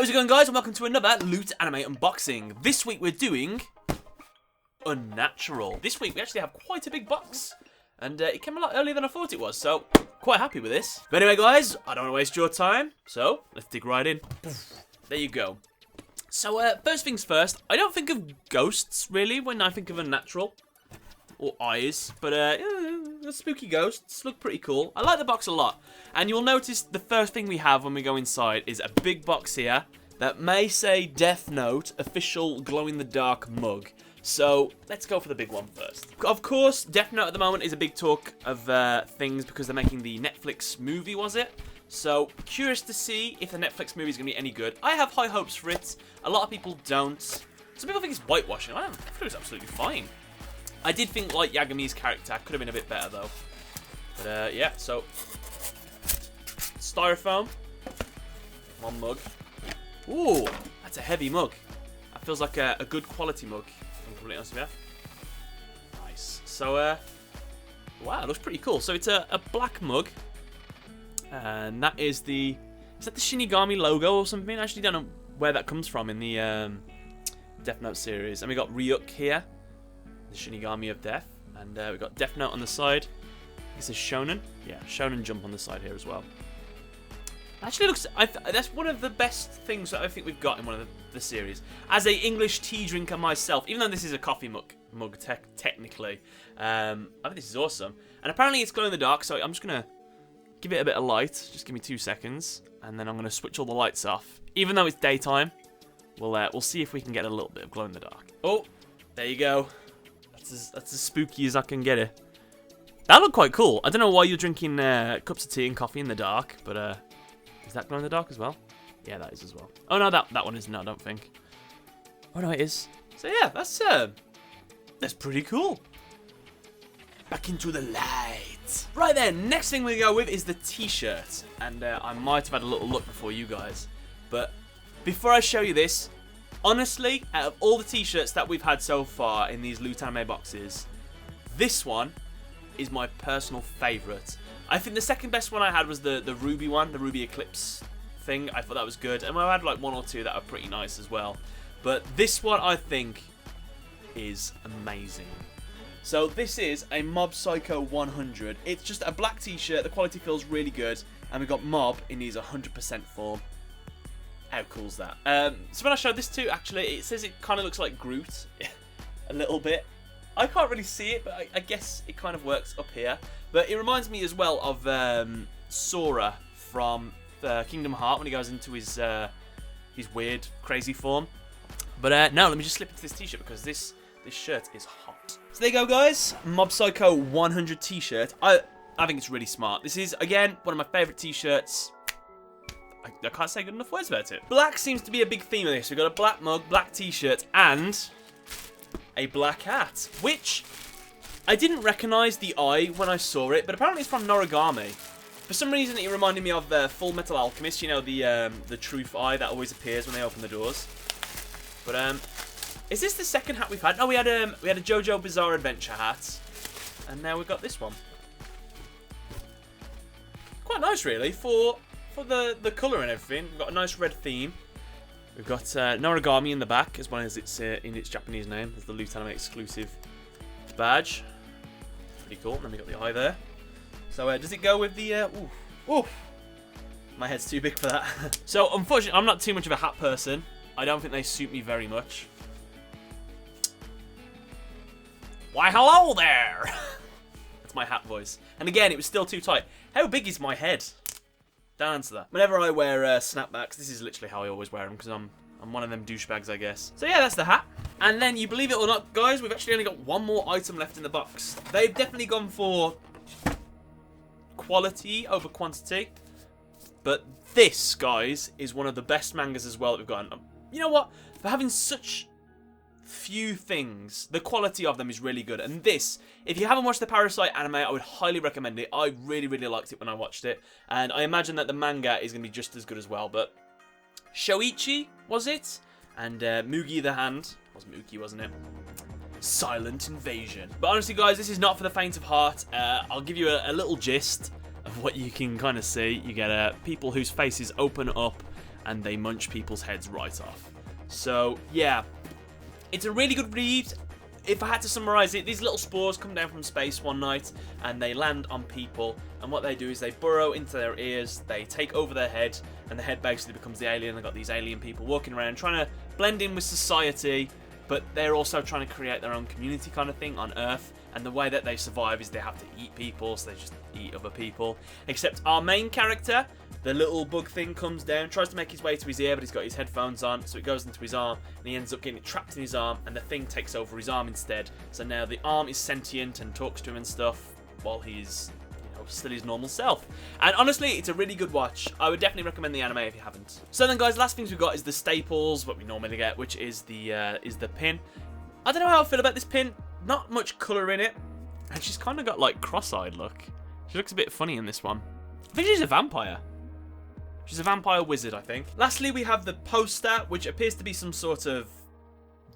How's it going, guys, and welcome to another Loot Anime Unboxing. This week we're doing Unnatural. This week we actually have quite a big box, and it came a lot earlier than I thought it was, so quite happy with this. But anyway, guys, I don't want to waste your time, so let's dig right in. There you go. So, first things first, I don't think of ghosts, really, when I think of Unnatural. Or eyes, but the spooky ghosts look pretty cool. I like the box a lot. And you'll notice the first thing we have when we go inside is a big box here that may say Death Note official glow-in-the-dark mug. So let's go for the big one first. Of course, Death Note at the moment is a big talk of things because they're making the Netflix movie, was it? So curious to see if the Netflix movie is going to be any good. I have high hopes for it. A lot of people don't. Some people think it's whitewashing. I thought it was absolutely fine. I did think like Yagami's character could have been a bit better though. But yeah, so styrofoam. One mug. Ooh, that's a heavy mug. That feels like a good quality mug, if I'm completely honest with you. Nice. So wow, it looks pretty cool. So it's a black mug. And that is the Shinigami logo or something? I actually don't know where that comes from in the Death Note series. And we got Ryuk here. The Shinigami of Death, and we've got Death Note on the side. This is Shonen. Yeah, Shonen Jump on the side here as well. Actually looks, that's one of the best things that I think we've got in one of the series. As a English tea drinker myself, even though this is a coffee mug technically, I think this is awesome. And apparently it's glow in the dark, so I'm just going to give it a bit of light. Just give me 2 seconds, and then I'm going to switch all the lights off. Even though it's daytime, we'll see if we can get a little bit of glow in the dark. Oh, there you go. That's as spooky as I can get it. That looked quite cool. I don't know why you're drinking cups of tea and coffee in the dark, but is that glow in the dark as well? Yeah, that is as well. Oh no, that one isn't, I don't think. Oh no, it is. So yeah, that's pretty cool. Back into the light. Right then, next thing we go with is the t-shirt. And I might have had a little look before you guys. But before I show you this, honestly, out of all the t-shirts that we've had so far in these Loot Anime boxes, this one is my personal favourite. I think the second best one I had was the Ruby one, the Ruby Eclipse thing. I thought that was good. And I had like 1 or 2 that are pretty nice as well. But this one I think is amazing. So this is a Mob Psycho 100. It's just a black t-shirt. The quality feels really good. And we've got Mob in his 100% form. How cool's that? So when I showed this to, actually, it says it kind of looks like Groot. A little bit. I can't really see it, but I guess it kind of works up here. But it reminds me as well of Sora from Kingdom Hearts when he goes into his weird, crazy form. But no, let me just slip into this t-shirt because this shirt is hot. So there you go, guys. Mob Psycho 100 t-shirt. I think it's really smart. This is, again, one of my favourite t-shirts. I can't say good enough words about it. Black seems to be a big theme of this. We've got a black mug, black t-shirt, and a black hat, which I didn't recognise the eye when I saw it, but apparently it's from Noragami. For some reason, it reminded me of Full Metal Alchemist. You know, the truth eye that always appears when they open the doors. But is this the second hat we've had? No, we had a Jojo Bizarre Adventure hat, and now we've got this one. Quite nice, really, for the colour and everything. We've got a nice red theme. We've got Noragami in the back, as well as it's in its Japanese name. There's the Loot Anime exclusive badge. Pretty cool. And then we got the eye there. So does it go with the... ooh. My head's too big for that. So unfortunately, I'm not too much of a hat person. I don't think they suit me very much. Why, hello there! That's my hat voice. And again, it was still too tight. How big is my head? Don't answer that. Whenever I wear snapbacks, this is literally how I always wear them because I'm one of them douchebags, I guess. So yeah, that's the hat. And then, you believe it or not, guys, we've actually only got 1 more item left in the box. They've definitely gone for quality over quantity. But this, guys, is one of the best mangas as well that we've got. You know what? For having such few things, the quality of them is really good. And this, if you haven't watched the Parasyte anime, I would highly recommend it. I really, really liked it when I watched it. And I imagine that the manga is going to be just as good as well. But Shoichi, was it? And Mugi the Hand. Was Mugi, wasn't it? Silent Invasion. But honestly, guys, this is not for the faint of heart. I'll give you a little gist of what you can kind of see. You get people whose faces open up and they munch people's heads right off. So, yeah, it's a really good read. If I had to summarize it, these little spores come down from space one night and they land on people, and what they do is they burrow into their ears, they take over their head, and the head basically becomes the alien. They've got these alien people walking around trying to blend in with society, but they're also trying to create their own community kind of thing on Earth, and the way that they survive is they have to eat people, so they just eat other people. Except our main character, the little bug thing, comes down, tries to make his way to his ear, but he's got his headphones on, so it goes into his arm, and he ends up getting it trapped in his arm, and the thing takes over his arm instead. So now the arm is sentient and talks to him and stuff, while he's, still his normal self. And honestly, it's a really good watch. I would definitely recommend the anime if you haven't. So then, guys, last things we've got is the staples, what we normally get, which is the pin. I don't know how I feel about this pin. Not much colour in it, and she's kind of got like cross-eyed look. She looks a bit funny in this one. I think she's a vampire. She's a vampire wizard, I think. Lastly, we have the poster, which appears to be some sort of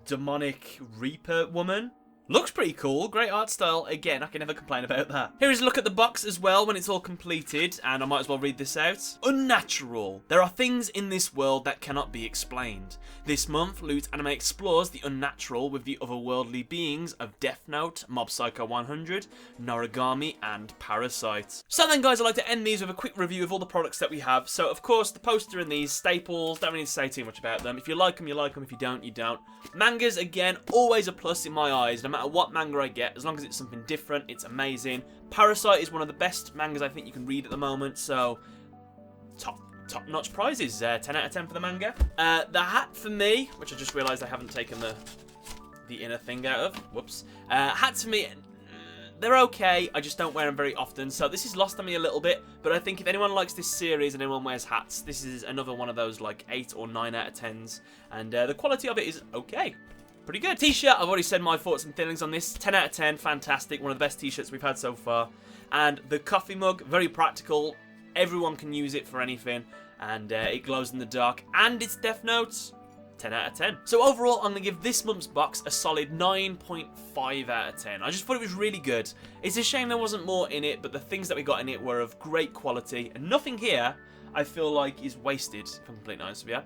demonic reaper woman. Looks pretty cool, great art style. Again, I can never complain about that. Here is a look at the box as well when it's all completed, and I might as well read this out. Unnatural. There are things in this world that cannot be explained. This month, Loot Anime explores the unnatural with the otherworldly beings of Death Note, Mob Psycho 100, Noragami, and Parasyte. So then, guys, I'd like to end these with a quick review of all the products that we have. So, of course, the poster and these staples, don't really need to say too much about them. If you like them, you like them. If you don't, you don't. Mangas, again, always a plus in my eyes. No matter what manga I get, as long as it's something different, it's amazing. Parasyte is one of the best mangas I think you can read at the moment, so top-notch prizes. 10 out of 10 for the manga. The hat for me, which I just realised I haven't taken the inner thing out of. Whoops. Hats for me, they're okay. I just don't wear them very often, so this is lost on me a little bit. But I think if anyone likes this series and anyone wears hats, this is another one of those like 8 or 9 out of 10s, and the quality of it is okay. Pretty good. T-shirt, I've already said my thoughts and feelings on this. 10 out of 10, fantastic. One of the best t-shirts we've had so far. And the coffee mug, very practical. Everyone can use it for anything. And it glows in the dark. And it's Death Note. 10 out of 10. So overall, I'm going to give this month's box a solid 9.5 out of 10. I just thought it was really good. It's a shame there wasn't more in it, but the things that we got in it were of great quality. And nothing here, I feel like, is wasted, if I'm completely honest with you.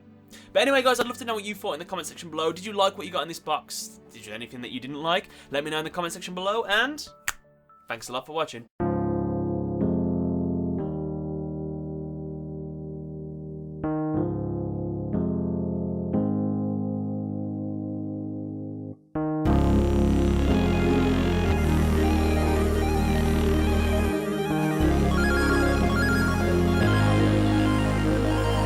But anyway, guys, I'd love to know what you thought in the comment section below. Did you like what you got in this box? Did you anything that you didn't like? Let me know in the comment section below, and thanks a lot for watching.